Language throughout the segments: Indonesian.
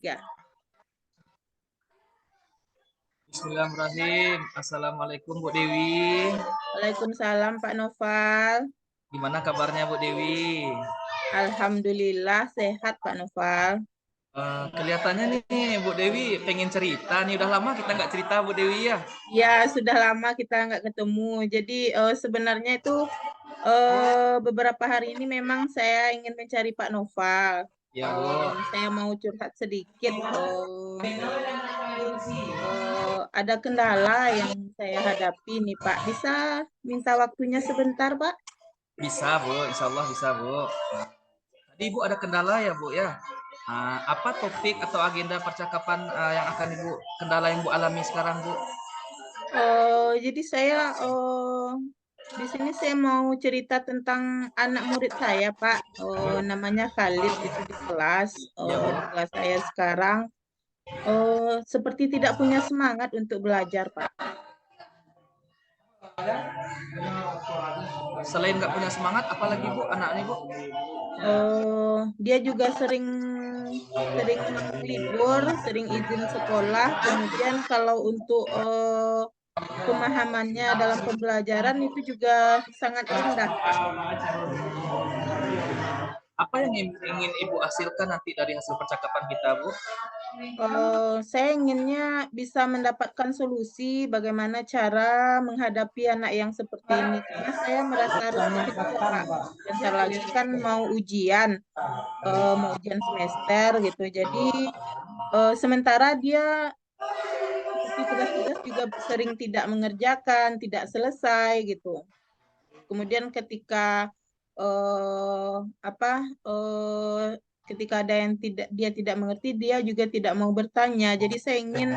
Ya. Bismillahirrahmanirrahim. Assalamualaikum Bu Dewi. Waalaikumsalam Pak Noval. Gimana kabarnya Bu Dewi? Alhamdulillah sehat Pak Noval. Kelihatannya nih Bu Dewi pengen cerita nih. Udah lama kita nggak cerita Bu Dewi ya. Ya, sudah lama kita nggak ketemu. Jadi sebenarnya itu beberapa hari ini memang saya ingin mencari Pak Noval. Ya Bu. Saya mau curhat sedikit. Jadi ada kendala yang saya hadapi nih Pak. Bisa minta waktunya sebentar Pak? Bisa Bu, Insya Allah bisa Bu. Tadi Ibu ada kendala ya Bu ya. Apa topik atau agenda percakapan yang akan Ibu kendala yang Bu alami sekarang Bu? Jadi saya di sini saya mau cerita tentang anak murid saya, Pak. Namanya Khalid itu di kelas, Ya Bu. di kelas saya sekarang. Seperti tidak punya semangat untuk belajar, Pak. Selain nggak punya semangat, apalagi Bu anaknya Bu? Dia juga sering sering mau libur, sering izin sekolah. Kemudian kalau untuk pemahamannya dalam pembelajaran itu juga sangat rendah, Pak. Apa yang ingin Ibu hasilkan nanti dari hasil percakapan kita Bu? Saya inginnya bisa mendapatkan solusi bagaimana cara menghadapi anak yang seperti ini. Karena saya merasa resiko, Pak. Bentar lagi kan mau ujian semester gitu. Jadi sementara dia seperti tugas-tugas juga sering tidak mengerjakan, tidak selesai gitu. Kemudian eh, apa eh, ketika ada yang dia tidak mengerti, dia juga tidak mau bertanya. Jadi saya ingin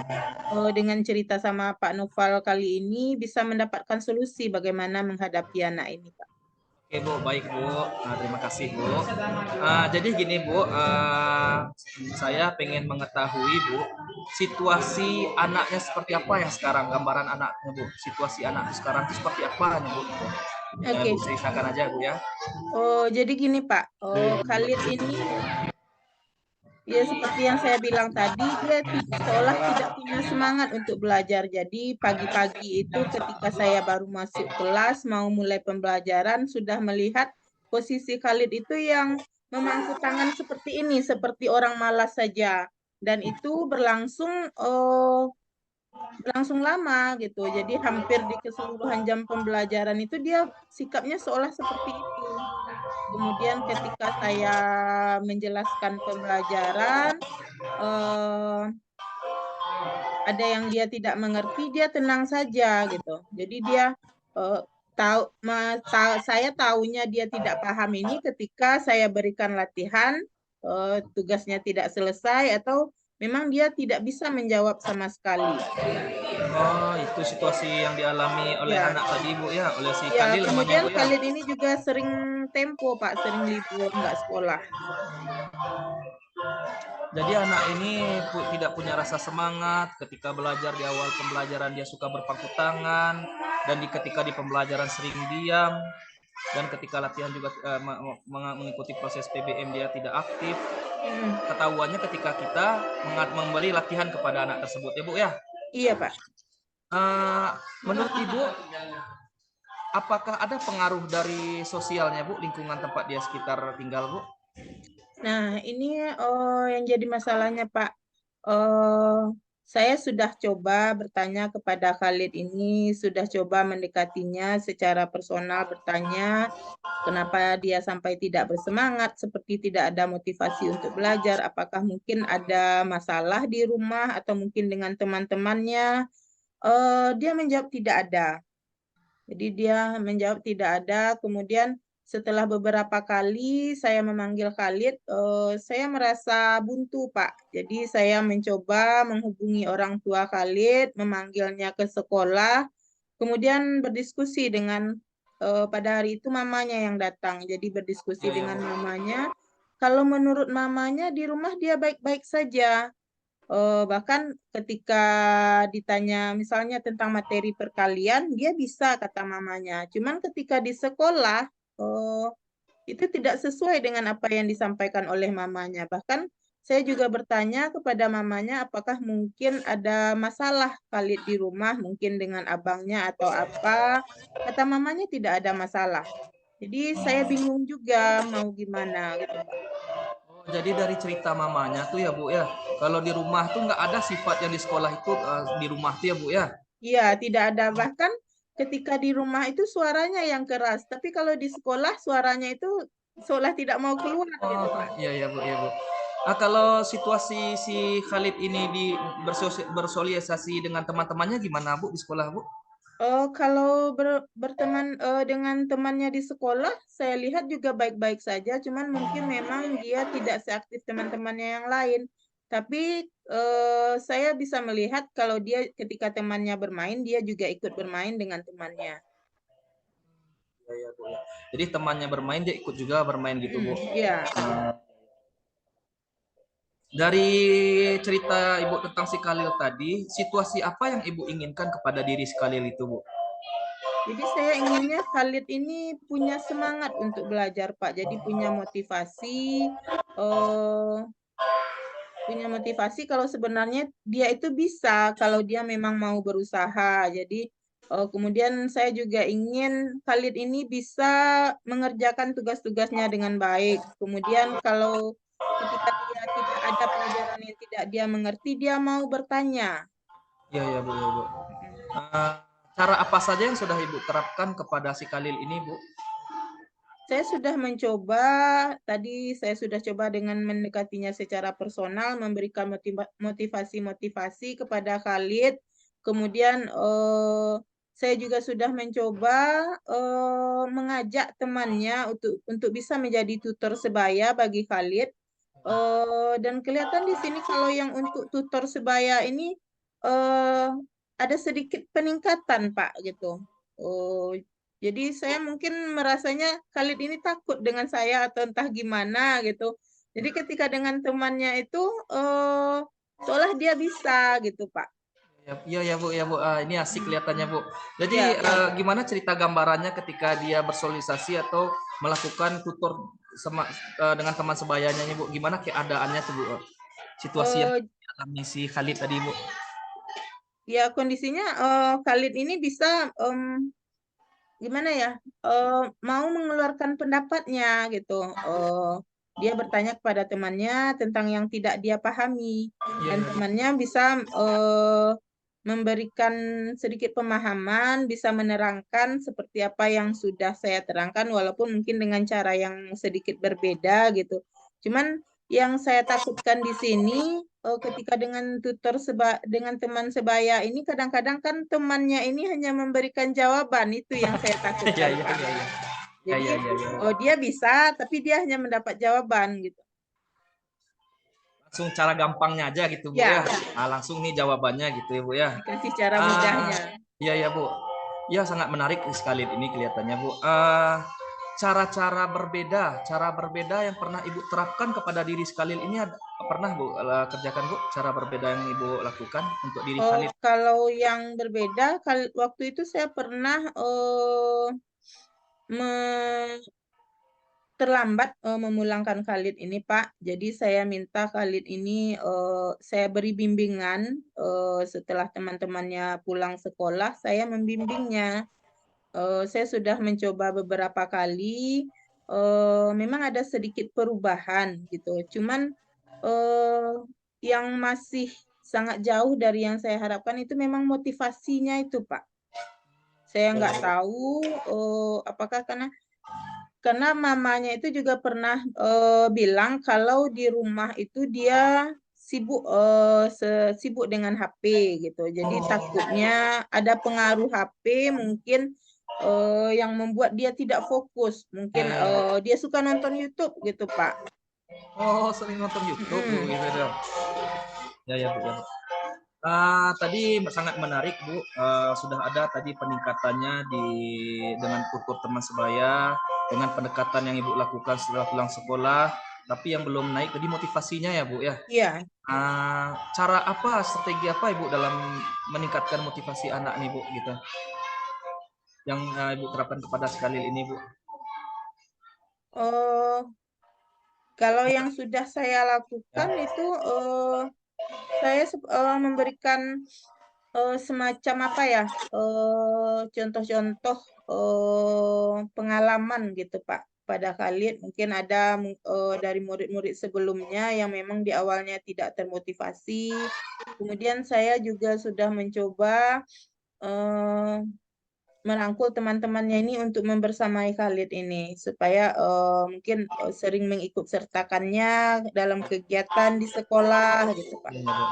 dengan cerita sama Pak Noval kali ini bisa mendapatkan solusi bagaimana menghadapi anak ini, Pak. Oke Bu, baik Bu. Terima kasih Bu. Jadi gini Bu, saya pengen mengetahui Bu, situasi anaknya seperti apa yang sekarang, gambaran anaknya Bu. Situasi anak sekarang itu seperti apa nih Bu? Bu Oke. ceritakan aja Bu ya. Jadi gini Pak, Khalid ini ya seperti yang saya bilang tadi, dia seolah tidak punya semangat untuk belajar. Jadi pagi-pagi itu ketika saya baru masuk kelas, mau mulai pembelajaran, sudah melihat posisi Khalid itu yang memangku tangan seperti ini, seperti orang malas saja. Dan itu berlangsung lama gitu. Jadi hampir di keseluruhan jam pembelajaran itu dia sikapnya seolah seperti itu. Kemudian ketika saya menjelaskan pembelajaran, eh, ada yang dia tidak mengerti, dia tenang saja gitu. Jadi dia eh, saya tahunya dia tidak paham ini ketika saya berikan latihan, tugasnya tidak selesai atau memang dia tidak bisa menjawab sama sekali. Oh, itu situasi yang dialami oleh Ya, anak tadi Bu ya, oleh si ya. Khalil namanya Kemudian Bu ya. Khalid ini juga sering tempo, Pak, sering libur, nggak sekolah. Jadi anak ini tidak punya rasa semangat ketika belajar, di awal pembelajaran dia suka berpangku tangan, dan ketika di pembelajaran sering diam, dan ketika latihan juga mengikuti proses PBM dia tidak aktif. Hmm. Ketahuannya ketika kita memberi latihan kepada anak tersebut ya Bu ya. Iya, Pak. Eh, Menurut Ibu, apakah ada pengaruh dari sosialnya Bu, lingkungan tempat dia sekitar tinggal Bu? Nah, ini yang jadi masalahnya, Pak. Eh, saya sudah coba bertanya kepada Khalid ini, sudah coba mendekatinya secara personal, bertanya kenapa dia sampai tidak bersemangat, seperti tidak ada motivasi untuk belajar, apakah mungkin ada masalah di rumah atau mungkin dengan teman-temannya. Dia menjawab tidak ada. Jadi dia menjawab tidak ada. Kemudian setelah beberapa kali saya memanggil Khalid, saya merasa buntu, Pak. Jadi saya mencoba menghubungi orang tua Khalid, memanggilnya ke sekolah, kemudian berdiskusi dengan pada hari itu mamanya yang datang. Jadi berdiskusi Ya, ya dengan Bu. mamanya. Kalau menurut mamanya di rumah dia baik-baik saja. Bahkan ketika ditanya misalnya tentang materi perkalian, dia bisa kata mamanya. Cuman ketika di sekolah, itu tidak sesuai dengan apa yang disampaikan oleh mamanya. Bahkan saya juga bertanya kepada mamanya apakah mungkin ada masalah Khalid di rumah, mungkin dengan abangnya atau apa. Kata mamanya tidak ada masalah. Jadi saya bingung juga mau gimana gitu, Pak. Oh, jadi dari cerita mamanya tuh ya Bu ya, kalau di rumah tuh nggak ada sifat yang di sekolah itu di rumah tuh ya Bu ya. Iya, tidak ada. Bahkan ketika di rumah itu suaranya yang keras, tapi kalau di sekolah suaranya itu seolah tidak mau keluar gitu, Oh, Pak. iya ya Bu, iya Bu. Kalau situasi si Khalid ini bersosialisasi dengan teman-temannya gimana Bu di sekolah Bu? Kalau berteman dengan temannya di sekolah, saya lihat juga baik-baik saja. Cuman mungkin memang dia tidak seaktif teman-temannya yang lain. Tapi saya bisa melihat kalau dia ketika temannya bermain, dia juga ikut bermain dengan temannya. Iya ya Bu ya. Jadi temannya bermain dia ikut juga bermain gitu Bu. Ya. Dari cerita Ibu tentang si Khalil tadi, situasi apa yang Ibu inginkan kepada diri si Khalil itu Bu? Jadi saya inginnya Khalid ini punya semangat untuk belajar, Pak. Jadi eh, punya motivasi kalau sebenarnya dia itu bisa, kalau dia memang mau berusaha. Jadi kemudian saya juga ingin Khalid ini bisa mengerjakan tugas-tugasnya dengan baik. Kemudian kalau ketika dia tidak ada pelajaran yang tidak dia mengerti, dia mau bertanya. Iya ya Bu ya Bu. Mm-mm. Eh, cara apa saja yang sudah Ibu terapkan kepada si Khalil ini Bu? Saya sudah mencoba, tadi saya sudah coba dengan mendekatinya secara personal, memberikan motivasi-motivasi kepada Khalid. Kemudian saya juga sudah mencoba mengajak temannya untuk bisa menjadi tutor sebaya bagi Khalid. Dan kelihatan di sini kalau yang untuk tutor sebaya ini ada sedikit peningkatan, Pak, gitu. Oh, jadi saya mungkin merasanya Khalid ini takut dengan saya atau entah gimana gitu. Jadi ketika dengan temannya itu eh seolah dia bisa gitu, Pak. Iya ya Bu ya Bu. Ini asik kelihatannya Bu. Jadi Ya, gimana cerita gambarannya ketika dia bersosialisasi atau melakukan tutor dengan teman sebayanya nih Bu? Gimana keadaannya tuh Bu? Situasi yang eh dialami si Khalid tadi Bu? ya kondisinya Khalid ini bisa gimana ya mau mengeluarkan pendapatnya gitu. Dia bertanya kepada temannya tentang yang tidak dia pahami Iya dan ya Bu. temannya bisa memberikan sedikit pemahaman, bisa menerangkan seperti apa yang sudah saya terangkan walaupun mungkin dengan cara yang sedikit berbeda gitu. Cuman yang saya takutkan di sini ketika dengan dengan teman sebaya ini kadang-kadang kan temannya ini hanya memberikan jawaban itu yang saya Iya takutkan, iya Pak. iya iya. Iya Jadi iya iya. Iya. oh dia bisa tapi dia hanya mendapat jawaban gitu. Langsung cara gampangnya aja gitu Bu ya. Ya, Langsung nih jawabannya gitu ya Bu ya. dikasih cara Ah, mudahnya. iya ya Bu. Ya sangat menarik sekali ini kelihatannya Bu. Cara-cara berbeda yang pernah Ibu terapkan kepada diri Khalil ini pernah Bu kerjakan Bu cara berbeda yang Ibu lakukan untuk diri Oh, Khalil? kalau yang berbeda, waktu itu saya pernah terlambat memulangkan Khalid ini, Pak. Jadi saya minta Khalid ini saya beri bimbingan setelah teman-temannya pulang sekolah, saya membimbingnya. Saya sudah mencoba beberapa kali, memang ada sedikit perubahan gitu. Cuman eh, yang masih sangat jauh dari yang saya harapkan itu memang motivasinya itu, Pak. Saya nggak tahu apakah karena mamanya itu juga pernah bilang kalau di rumah itu dia sibuk dengan HP gitu. Jadi takutnya ada pengaruh HP mungkin yang membuat dia tidak fokus. Mungkin dia suka nonton YouTube gitu, Pak. Oh, sering nonton YouTube Bu Mm-mm. gitu dong. Ya ya Bu ya. Tadi sangat menarik Bu. Sudah ada tadi peningkatannya dengan tutur teman sebaya, dengan pendekatan yang Ibu lakukan setelah pulang sekolah, tapi yang belum naik tadi motivasinya ya Bu ya. Iya. Cara apa, strategi apa Ibu dalam meningkatkan motivasi anak nih Bu gitu, yang Ibu terapkan kepada sekali ini Bu? Oh, Kalau yang sudah saya lakukan itu saya memberikan semacam apa ya, contoh-contoh pengalaman gitu Pak pada Khalid. Mungkin ada dari murid-murid sebelumnya yang memang di awalnya tidak termotivasi. Kemudian saya juga sudah mencoba eh, merangkul teman-temannya ini untuk membersamai Khalid ini supaya mungkin sering mengikut sertakannya dalam kegiatan di sekolah gitu Pak. Iya, Bu.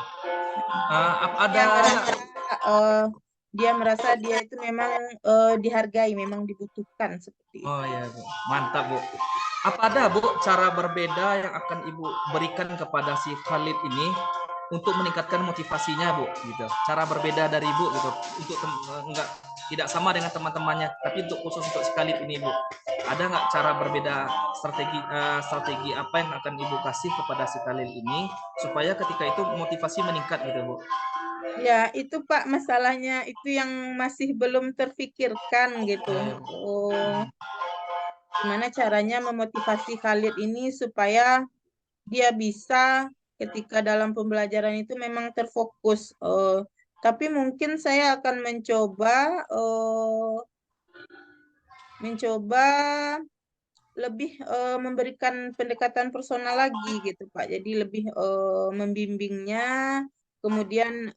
Dia Ada nggak? merasa eh, dia itu memang dihargai, memang dibutuhkan seperti itu. Oh ya, Bu. Mantap, Bu. Apa ada, Bu, cara berbeda yang akan Ibu berikan kepada si Khalid ini untuk meningkatkan motivasinya, Bu, gitu. Cara berbeda dari Ibu gitu. Untuk enggak tidak sama dengan teman-temannya, tapi untuk khusus untuk si Khalid ini, Bu. Ada nggak cara berbeda strategi apa yang akan Ibu kasih kepada si Khalid ini supaya ketika itu motivasi meningkat gitu, Bu? Ya, itu Pak masalahnya itu yang masih belum terfikirkan gitu. Ya, ya, Bu. Oh, gimana caranya memotivasi Khalid ini supaya dia bisa ketika dalam pembelajaran itu memang terfokus. Tapi mungkin saya akan mencoba lebih memberikan pendekatan personal lagi gitu Pak. Jadi lebih membimbingnya, kemudian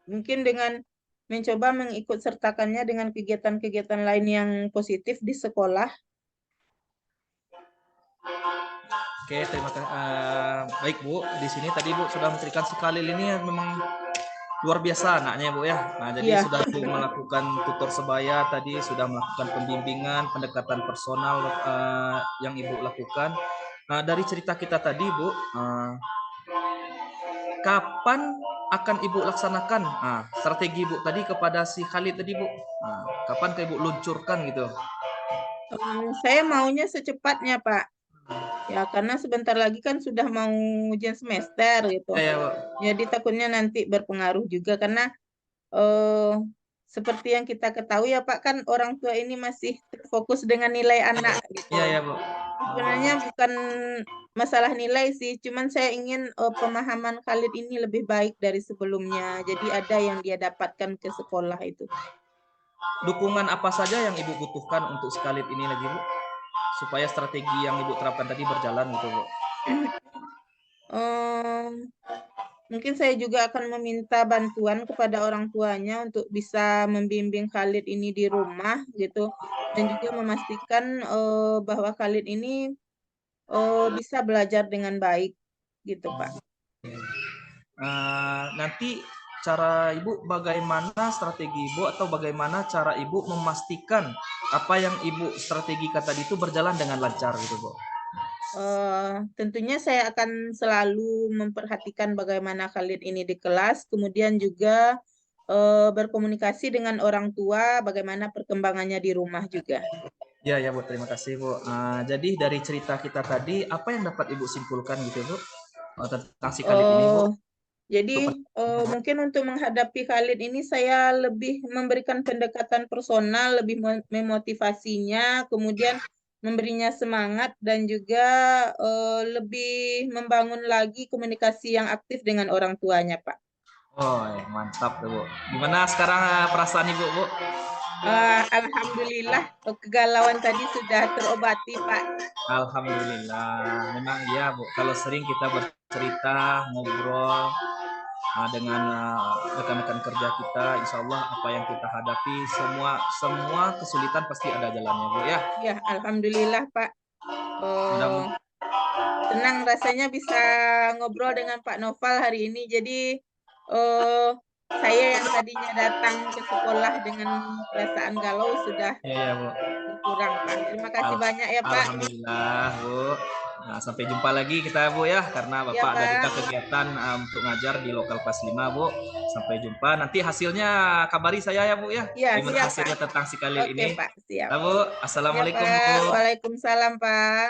mungkin dengan mencoba mengikut sertakannya dengan kegiatan-kegiatan lain yang positif di sekolah. Oke, terima kasih. Baik, Bu. Di sini tadi Bu sudah menceritakan si Khalil ini memang luar biasa anaknya, Bu ya. Nah, jadi Iya. sudah Ibu melakukan tutor sebaya tadi, sudah melakukan pembimbingan, pendekatan personal yang Ibu lakukan. Nah, dari cerita kita tadi, Bu, kapan akan Ibu laksanakan strategi Ibu tadi kepada si Khalid tadi, Bu? Nah, kapan ke Ibu luncurkan gitu? Saya maunya secepatnya, Pak. Ya, karena sebentar lagi kan sudah mau ujian semester gitu. Ya, ya, Bu. Jadi takutnya nanti berpengaruh juga karena eh, seperti yang kita ketahui ya Pak, kan orang tua ini masih terfokus dengan nilai anak gitu. Ya, ya, Bu. Sebenarnya bukan masalah nilai sih, cuman saya ingin pemahaman Khalid ini lebih baik dari sebelumnya. Jadi ada yang dia dapatkan ke sekolah itu. Dukungan apa saja yang Ibu butuhkan untuk si Khalid ini lagi, Bu? Supaya strategi yang Ibu terapkan tadi berjalan gitu, Bu. Em, Mungkin saya juga akan meminta bantuan kepada orang tuanya untuk bisa membimbing Khalid ini di rumah gitu dan juga memastikan bahwa Khalid ini bisa belajar dengan baik gitu Pak. Nanti cara Ibu bagaimana strategi Ibu atau bagaimana cara Ibu memastikan apa yang Ibu strategikan tadi itu berjalan dengan lancar gitu, Bu. Tentunya saya akan selalu memperhatikan bagaimana Khalid ini di kelas, kemudian juga berkomunikasi dengan orang tua, bagaimana perkembangannya di rumah juga. Ya, ya, Bu. Terima kasih, Bu. Jadi dari cerita kita tadi, apa yang dapat Ibu simpulkan gitu, Bu? Tentang si Khalid ini, Bu? Eh, Jadi Untuk mungkin untuk menghadapi Khalid ini saya lebih memberikan pendekatan personal, lebih memotivasinya, kemudian memberinya semangat dan juga lebih membangun lagi komunikasi yang aktif dengan orang tuanya, Pak. Oh, mantap tuh, Bu. Gimana sekarang perasaan Ibu, Bu? Alhamdulillah kegalauan tadi sudah terobati, Pak. Alhamdulillah. Memang iya, Bu. Kalau sering kita bercerita, ngobrol dengan rekan-rekan kerja kita, insya Allah apa yang kita hadapi, semua kesulitan pasti ada jalannya, Bu ya. Ya, Alhamdulillah, Pak. Eh, Mudah-mudahan. Senang rasanya bisa ngobrol dengan Pak Noval hari ini. Jadi eh, saya yang tadinya datang ke sekolah dengan perasaan galau sudah Ya, ya, Bu. berkurang, Pak. Terima kasih banyak ya, Pak. Alhamdulillah, Bu. Nah, sampai jumpa lagi kita, Bu ya, karena Ya, Bapak ada juga Pak. kegiatan untuk ngajar di lokal kelas 5, Bu. Sampai jumpa. Nanti hasilnya kabari saya ya, Bu ya. Ya, Gimana siap, Pak. hasilnya tentang si Khalil Oke, ini. Pak. Siap. Nah, Bu. Ya, Assalamualaikum, Pak. Bu. Waalaikumsalam, Pak.